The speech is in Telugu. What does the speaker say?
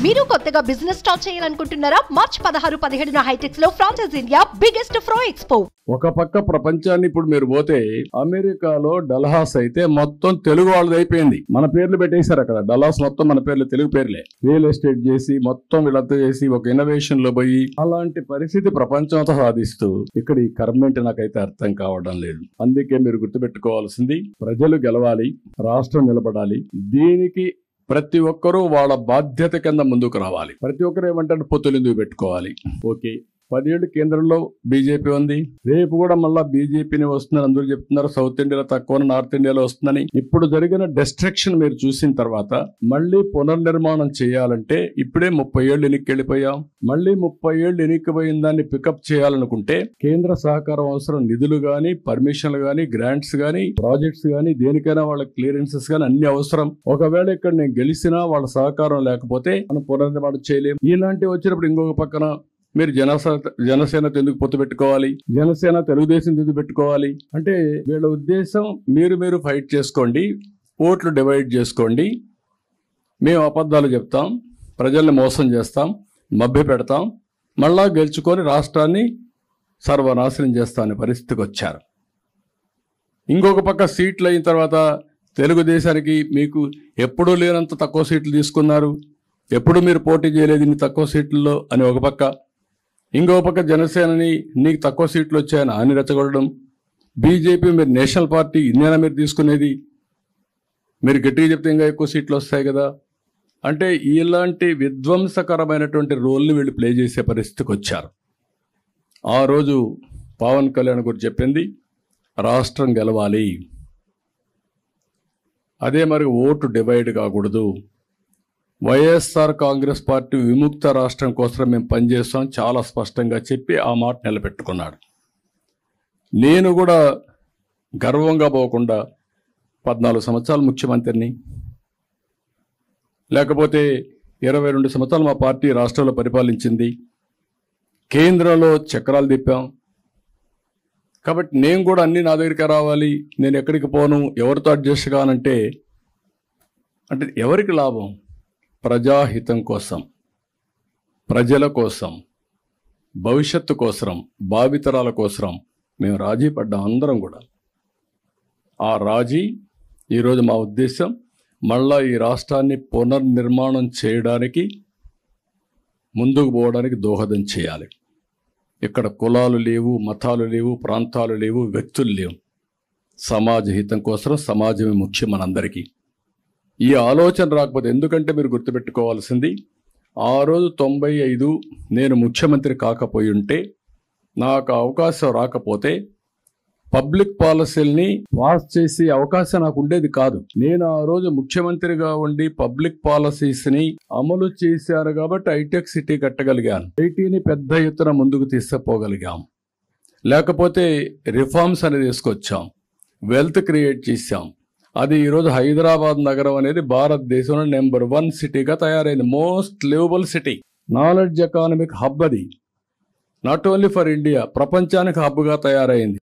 మీరు కొత్తగా బిజినెస్ స్టార్ట్ చేయాలనుకుంటున్నారా? మార్చ్ 16-17 హైటెక్స్ లో ఫ్రాన్సెస్ ఇండియా బిగ్గెస్ట్ ఫ్రో ఎక్స్పో. ఒక పక్క ప్రపంచాన్ని ఇప్పుడు మీరు పోతే అమెరికాలో డల్హాస్ అయితే మొత్తం తెలుగు వాళ్ళది అయిపోయింది. మన పేర్లు పెట్టేశారు అక్కడ. డల్హాస్ మొత్తం మన పేర్లు తెలుగు పేర్లే. రియల్ ఎస్టేట్ చేసి మొత్తం వీళ్ళంతా చేసి ఒక ఇన్నోవేషన్ లో పోయి అలాంటి పరిస్థితి ప్రపంచం అంతా సాధిస్తూ ఇక్కడ ఈ కర్మేంటి నాకైతే అర్థం కావడం లేదు. అందుకే మీరు గుర్తుపెట్టుకోవాల్సింది ప్రజలు గెలవాలి, రాష్ట్రం నిలబడాలి. దీనికి ప్రతి ఒక్కరూ వాళ్ళ బాధ్యత కింద ముందుకు రావాలి. ప్రతి ఒక్కరు ఏమంటారు, పొత్తులు ఎందుకు పెట్టుకోవాలి? ఓకే, 10 ఏళ్ళు కేంద్రంలో బీజేపీ ఉంది, రేపు కూడా మళ్ళా బీజేపీని వస్తుందని అందరూ చెప్తున్నారు. సౌత్ ఇండియాలో తక్కువ, నార్త్ ఇండియాలో వస్తుందని. ఇప్పుడు జరిగిన డిస్ట్రక్షన్ మీరు చూసిన తర్వాత మళ్ళీ పునర్నిర్మాణం చేయాలంటే ఇప్పుడే 30 ఏళ్ళు ఎన్నికకి వెళ్ళిపోయాం. మళ్ళీ 30 ఏళ్ళు ఎన్నికపోయిన దాన్ని పికప్ చేయాలనుకుంటే కేంద్ర సహకారం అవసరం. నిధులు గాని, పర్మిషన్లు గాని, గ్రాంట్స్ గాని, ప్రాజెక్ట్స్ గాని, దేనికైనా వాళ్ళ క్లియరెన్సెస్ గాని అన్ని అవసరం. ఒకవేళ ఇక్కడ నేను గెలిచినా వాళ్ళ సహకారం లేకపోతే మనం పునర్నిర్మాణం చేయలేం. ఇలాంటివి వచ్చినప్పుడు ఇంకొక పక్కన మీరు జనసేన ఎందుకు పొత్తు పెట్టుకోవాలి, జనసేన తెలుగుదేశం ఎందుకు పెట్టుకోవాలి అంటే వీళ్ళ ఉద్దేశం మీరు ఫైట్ చేసుకోండి, ఓట్లు డివైడ్ చేసుకోండి, మేము అబద్ధాలు చెప్తాం, ప్రజల్ని మోసం చేస్తాం, మభ్య పెడతాం, మళ్ళా గెలుచుకొని రాష్ట్రాన్ని సర్వనాశనం చేస్తాం అనే పరిస్థితికి వచ్చారు. ఇంకొక పక్క సీట్లు అయిన తర్వాత తెలుగుదేశానికి మీకు ఎప్పుడూ లేనంత తక్కువ సీట్లు తీసుకున్నారు, ఎప్పుడు మీరు పోటీ చేయలేదు ఇన్ని తక్కువ సీట్లలో అని ఒక పక్క. ఇంకో పక్క జనసేనని నీకు తక్కువ సీట్లు వచ్చాయని ఆయన రెచ్చగొట్టడం. బీజేపీ మీరు నేషనల్ పార్టీ, ఇన్నేనా మీరు తీసుకునేది, మీరు గట్టిగా చెప్తే ఇంకా ఎక్కువ సీట్లు వస్తాయి కదా అంటే ఇలాంటి విధ్వంసకరమైనటువంటి రోల్ని వీళ్ళు ప్లే చేసే పరిస్థితికి వచ్చారు. ఆ రోజు పవన్ కళ్యాణ్ గురించి చెప్పింది రాష్ట్రం గెలవాలి, అదే మరి ఓటు డివైడ్ కాకూడదు, వైఎస్ఆర్ కాంగ్రెస్ పార్టీ విముక్త రాష్ట్రం కోసం మేము పనిచేస్తాం చాలా స్పష్టంగా చెప్పి ఆ మాట నిలబెట్టుకున్నాడు. నేను కూడా గర్వంగా పోకుండా 14 సంవత్సరాలు ముఖ్యమంత్రిని, లేకపోతే 22 సంవత్సరాలు మా పార్టీ రాష్ట్రంలో పరిపాలించింది, కేంద్రంలో చక్రాలు తిప్పాం. కాబట్టి నేను కూడా అన్నీ నా దగ్గరికి రావాలి, నేను ఎక్కడికి పోను, ఎవరితో అడ్జస్ట్ కానంటే అంటే ఎవరికి లాభం? ప్రజాహితం కోసం, ప్రజల కోసం, భవిష్యత్తు కోసం, భావితరాల కోసం మేము రాజీ పడ్డాం అందరం కూడా. ఆ రాజీ ఈరోజు మా ఉద్దేశం మళ్ళా ఈ రాష్ట్రాన్ని పునర్నిర్మాణం చేయడానికి, ముందుకు పోవడానికి దోహదం చేయాలి. ఇక్కడ కులాలు లేవు, మతాలు లేవు, ప్రాంతాలు లేవు, వ్యక్తులు లేవు. సమాజ హితం కోసం సమాజమే ముఖ్యం మనందరికీ. ఈ ఆలోచన రాకపోతే, ఎందుకంటే మీరు గుర్తుపెట్టుకోవాల్సింది ఆ రోజు 95 నేను ముఖ్యమంత్రి కాకపోయి ఉంటే, నాకు అవకాశం రాకపోతే పబ్లిక్ పాలసీల్ని పాస్ చేసే అవకాశం నాకు ఉండేది కాదు. నేను ఆ రోజు ముఖ్యమంత్రిగా ఉండి పబ్లిక్ పాలసీస్ని అమలు చేశారు కాబట్టి హైటెక్ సిటీ కట్టగలిగాను, ఐటీని పెద్ద ఎత్తున ముందుకు తీసుకుపోగలిగాం. లేకపోతే రిఫార్మ్స్ అనేది తీసుకొచ్చాం, వెల్త్ క్రియేట్ చేశాం. అది ఈరోజు హైదరాబాద్ నగరం అనేది భారతదేశంలో నెంబర్ 1 సిటీగా తయారైంది. Most liveable city, knowledge economic hub. అది నాట్ ఓన్లీ ఫర్ ఇండియా, ప్రపంచానికి హబ్గా తయారైంది.